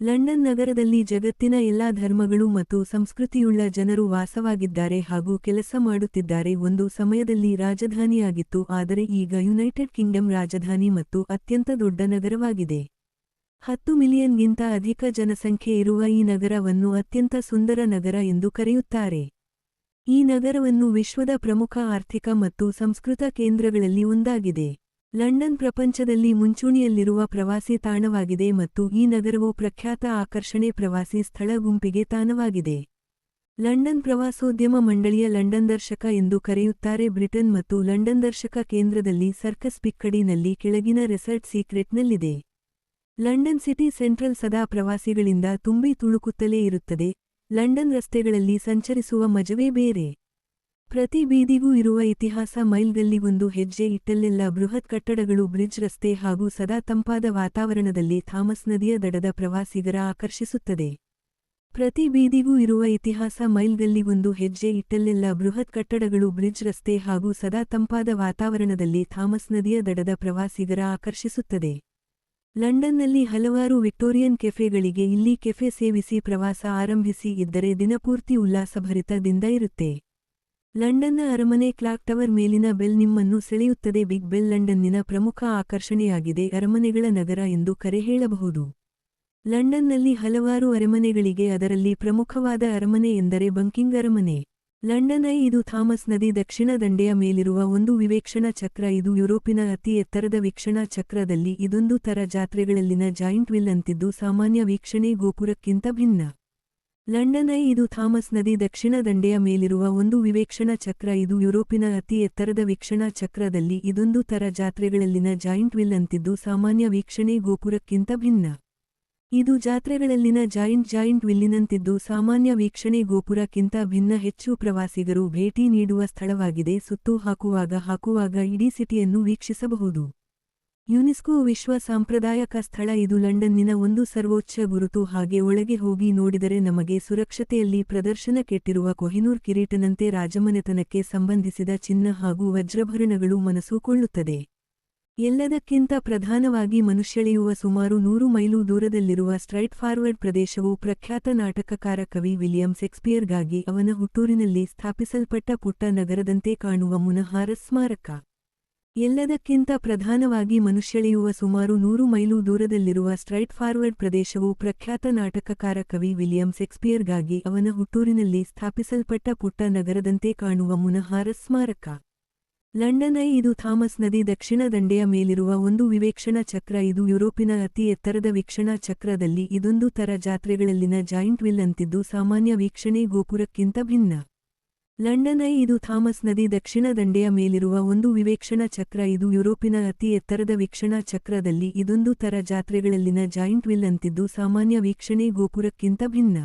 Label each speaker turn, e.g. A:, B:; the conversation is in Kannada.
A: ಲಂಡನ್ ನಗರದಲ್ಲಿ ಜಗತ್ತಿನ ಎಲ್ಲಾ ಧರ್ಮಗಳು ಮತ್ತು ಸಂಸ್ಕೃತಿಯುಳ್ಳ ಜನರು ವಾಸವಾಗಿದ್ದಾರೆ ಹಾಗೂ ಕೆಲಸ ಮಾಡುತ್ತಿದ್ದಾರೆ. ಒಂದು ಸಮಯದಲ್ಲಿ ರಾಜಧಾನಿಯಾಗಿತ್ತು, ಆದರೆ ಈಗ ಯುನೈಟೆಡ್ ಕಿಂಗ್ಡಮ್ ರಾಜಧಾನಿ ಮತ್ತು ಅತ್ಯಂತ ದೊಡ್ಡ ನಗರವಾಗಿದೆ. 10 ಮಿಲಿಯನ್ಗಿಂತ ಅಧಿಕ ಜನಸಂಖ್ಯೆ ಇರುವ ಈ ನಗರವನ್ನು ಅತ್ಯಂತ ಸುಂದರ ನಗರ ಎಂದು ಕರೆಯುತ್ತಾರೆ. ಈ ನಗರವನ್ನು ವಿಶ್ವದ ಪ್ರಮುಖ ಆರ್ಥಿಕ ಮತ್ತು ಸಂಸ್ಕೃತ ಕೇಂದ್ರಗಳಲ್ಲಿ ಒಂದಾಗಿದೆ. ಲಂಡನ್ ಪ್ರಪಂಚದಲ್ಲಿ ಮುಂಚೂಣಿಯಲ್ಲಿರುವ ಪ್ರವಾಸಿ ತಾಣವಾಗಿದೆ ಮತ್ತು ಈ ನಗರವು ಪ್ರಖ್ಯಾತ ಆಕರ್ಷಣೆ ಪ್ರವಾಸಿ ಸ್ಥಳ ಗುಂಪಿಗೆ ತಾಣವಾಗಿದೆ. ಲಂಡನ್ ಪ್ರವಾಸೋದ್ಯಮ ಮಂಡಳಿಯ ಲಂಡನ್ ದರ್ಶಕ ಎಂದು ಕರೆಯುತ್ತಾರೆ. ಬ್ರಿಟನ್ ಮತ್ತು ಲಂಡನ್ ದರ್ಶಕ ಕೇಂದ್ರದಲ್ಲಿ ಸರ್ಕಸ್ ಪಿಕ್ಕಡಿನಲ್ಲಿ ಕೆಳಗಿನ ರೆಸಾರ್ಟ್ ಸೀಕ್ರೆಟ್ನಲ್ಲಿದೆ. ಲಂಡನ್ ಸಿಟಿ ಸೆಂಟ್ರಲ್ ಸದಾ ಪ್ರವಾಸಿಗಳಿಂದ ತುಂಬಿ ತುಳುಕುತ್ತಲೇ ಇರುತ್ತದೆ. ಲಂಡನ್ ರಸ್ತೆಗಳಲ್ಲಿ ಸಂಚರಿಸುವ ಮಜವೇ ಬೇರೆ. ಪ್ರತಿ ಬೀದಿಗೂ ಇರುವ ಇತಿಹಾಸ. ಮೈಲ್ಗಲ್ಲಿಗೊಂದು ಹೆಜ್ಜೆ ಇಟ್ಟಲ್ಲೆಲ್ಲ ಬೃಹತ್ ಕಟ್ಟಡಗಳು, ಬ್ರಿಡ್ಜ್, ರಸ್ತೆ ಹಾಗೂ ಸದಾ ತಂಪಾದ ವಾತಾವರಣದಲ್ಲಿ ಥಾಮಸ್ ನದಿಯ ದಡದ ಪ್ರವಾಸಿಗರ ಆಕರ್ಷಿಸುತ್ತದೆ. ಪ್ರತಿ ಬೀದಿಗೂ ಇರುವ ಇತಿಹಾಸ. ಮೈಲ್ಗಲ್ಲಿಗೊಂದು ಹೆಜ್ಜೆ ಇಟ್ಟಲ್ಲೆಲ್ಲ ಬೃಹತ್ ಕಟ್ಟಡಗಳು, ಬ್ರಿಡ್ಜ್, ರಸ್ತೆ ಹಾಗೂ ಸದಾ ತಂಪಾದ ವಾತಾವರಣದಲ್ಲಿ ಥಾಮಸ್ ನದಿಯ ದಡದ ಪ್ರವಾಸಿಗರ ಆಕರ್ಷಿಸುತ್ತದೆ. ಲಂಡನ್ನಲ್ಲಿ ಹಲವಾರು ವಿಕ್ಟೋರಿಯನ್ ಕೆಫೆಗಳಿಗೆ. ಇಲ್ಲಿ ಕೆಫೆ ಸೇವಿಸಿ ಪ್ರವಾಸ ಆರಂಭಿಸಿ. ಇದ್ದರೆ ದಿನಪೂರ್ತಿ ಉಲ್ಲಾಸಭರಿತದಿಂದ ಇರುತ್ತೆ. ಲಂಡನ್ನ ಅರಮನೆ ಕ್ಲಾಕ್ ಟವರ್ ಮೇಲಿನ ಬೆಲ್ ನಿಮ್ಮನ್ನು ಸೆಳೆಯುತ್ತದೆ. ಬಿಗ್ ಬೆಲ್ ಲಂಡನ್ನಿನ ಪ್ರಮುಖ ಆಕರ್ಷಣೆಯಾಗಿದೆ. ಅರಮನೆಗಳ ನಗರ ಎಂದು ಕರೆ ಹೇಳಬಹುದು. ಲಂಡನ್ನಲ್ಲಿ ಹಲವಾರು ಅರಮನೆಗಳಿವೆ. ಅದರಲ್ಲಿ ಪ್ರಮುಖವಾದ ಅರಮನೆ ಎಂದರೆ ಬಂಕಿಂಗ್ ಅರಮನೆ. London I. ಇದು ಥಾಮಸ್ ನದಿ ದಕ್ಷಿಣ ದಂಡೆಯ ಮೇಲಿರುವ ಒಂದು ವಿವೇಕ್ಷಣಾ ಚಕ್ರ. ಇದು ಯುರೋಪಿನ ಅತಿ ಎತ್ತರದ ವೀಕ್ಷಣಾ ಚಕ್ರದಲ್ಲಿ ಇದೊಂದು ತರ ಜಾತ್ರೆಗಳಲ್ಲಿನ ಜಾಯಿಂಟ್ ವಿಲ್ ಅಂತಿದ್ದು ಸಾಮಾನ್ಯ ವೀಕ್ಷಣೆ ಗೋಪುರಕ್ಕಿಂತ ಭಿನ್ನ. London I. ಇದು ಥಾಮಸ್ ನದಿ ದಕ್ಷಿಣ ದಂಡೆಯ ಮೇಲಿರುವ ಒಂದು ವಿವೇಕ್ಷಣಾ ಚಕ್ರ. ಇದು ಯುರೋಪಿನ ಅತಿ ಎತ್ತರದ ವೀಕ್ಷಣಾ ಚಕ್ರದಲ್ಲಿ ಇದೊಂದು ತರ ಜಾತ್ರೆಗಳಲ್ಲಿನ ಜಾಯಿಂಟ್ ವಿಲ್ ಅಂತಿದ್ದು ಸಾಮಾನ್ಯ ವೀಕ್ಷಣೆ ಗೋಪುರಕ್ಕಿಂತ ಭಿನ್ನ. ಇದು ಜಾತ್ರೆಗಳಲ್ಲಿನ ಜಾಯಿಂಟ್ ವಿಲ್ಲಿನಂತಿದ್ದು ಸಾಮಾನ್ಯ ವೀಕ್ಷಣೆ ಗೋಪುರಕ್ಕಿಂತ ಭಿನ್ನ. ಹೆಚ್ಚು ಪ್ರವಾಸಿಗರು ಭೇಟಿ ನೀಡುವ ಸ್ಥಳವಾಗಿದೆ. ಸುತ್ತು ಹಾಕುವಾಗ ಇಡೀ ಸಿಟಿಯನ್ನು ವೀಕ್ಷಿಸಬಹುದು. ಯುನೆಸ್ಕೋ ವಿಶ್ವ ಸಾಂಪ್ರದಾಯಿಕ ಸ್ಥಳ. ಇದು ಲಂಡನ್ನಿನ ಒಂದು ಸರ್ವೋಚ್ಚ ಗುರುತು. ಹಾಗೆ ಒಳಗೆ ಹೋಗಿ ನೋಡಿದರೆ ನಮಗೆ ಸುರಕ್ಷತೆಯಲ್ಲಿ ಪ್ರದರ್ಶನ ಕೆಟ್ಟಿರುವ ಕೊಹಿನೂರ್ ಕಿರೀಟನಂತೆ ರಾಜಮನೆತನಕ್ಕೆ ಸಂಬಂಧಿಸಿದ ಚಿನ್ನ ಹಾಗೂ ವಜ್ರಾಭರಣಗಳು ಮನಸ್ಸು ಕೊಳ್ಳುತ್ತದೆ. ಎಲ್ಲದಕ್ಕಿಂತ ಪ್ರಧಾನವಾಗಿ ಮನುಷ್ಯಳೆಯುವ ಸುಮಾರು 100 ಮೈಲು ದೂರದಲ್ಲಿರುವ ಸ್ಟ್ರೈಟ್ ಫಾರ್ವರ್ಡ್ ಪ್ರದೇಶವು ಪ್ರಖ್ಯಾತ ನಾಟಕಕಾರ ಕವಿ ವಿಲಿಯಂ ಶೇಕ್ಸ್ಪಿಯರ್ಗಾಗಿ ಅವನ ಹುಟ್ಟೂರಿನಲ್ಲಿ ಸ್ಥಾಪಿಸಲ್ಪಟ್ಟ ಪುಟ್ಟ ನಗರದಂತೆ ಕಾಣುವ ಮುನಹಾರಸ್ ಸ್ಮಾರಕ. ಎಲ್ಲದಕ್ಕಿಂತ ಪ್ರಧಾನವಾಗಿ ಮನುಷ್ಯಳೆಯುವ ಸುಮಾರು 100 ಮೈಲು ದೂರದಲ್ಲಿರುವ ಸ್ಟ್ರೈಟ್ ಫಾರ್ವರ್ಡ್ ಪ್ರದೇಶವು ಪ್ರಖ್ಯಾತ ನಾಟಕಕಾರ ಕವಿ ವಿಲಿಯಂ ಶೇಕ್ಸ್ಪಿಯರ್ಗಾಗಿ ಅವನ ಹುಟ್ಟೂರಿನಲ್ಲಿ ಸ್ಥಾಪಿಸಲ್ಪಟ್ಟ ಪುಟ್ಟ ನಗರದಂತೆ ಕಾಣುವ ಮುನಹಾರಸ್ ಸ್ಮಾರಕ. London I. ಇದು ಥಾಮಸ್ ನದಿ ದಕ್ಷಿಣ ದಂಡೆಯ ಮೇಲಿರುವ ಒಂದು ವಿವೇಕ್ಷಣಾ ಚಕ್ರ. ಇದು ಯುರೋಪಿನ ಅತಿ ಎತ್ತರದ ವೀಕ್ಷಣಾ ಚಕ್ರದಲ್ಲಿ ಇದೊಂದು ತರ ಜಾತ್ರೆಗಳಲ್ಲಿನ ಜಾಯಿಂಟ್ ವಿಲ್ ಅಂತಿದ್ದು ಸಾಮಾನ್ಯ ವೀಕ್ಷಣೆ ಗೋಪುರಕ್ಕಿಂತ ಭಿನ್ನ. London I. ಇದು ಥಾಮಸ್ ನದಿ ದಕ್ಷಿಣ ದಂಡೆಯ ಮೇಲಿರುವ ಒಂದು ವಿವೇಕ್ಷಣಾ ಚಕ್ರ. ಇದು ಯುರೋಪಿನ ಅತಿ ಎತ್ತರದ ವೀಕ್ಷಣಾ ಚಕ್ರದಲ್ಲಿ ಇದೊಂದು ತರ ಜಾತ್ರೆಗಳಲ್ಲಿನ ಜಾಯಿಂಟ್ ವಿಲ್ ಅಂತಿದ್ದು ಸಾಮಾನ್ಯ ವೀಕ್ಷಣೆ ಗೋಪುರಕ್ಕಿಂತ ಭಿನ್ನ.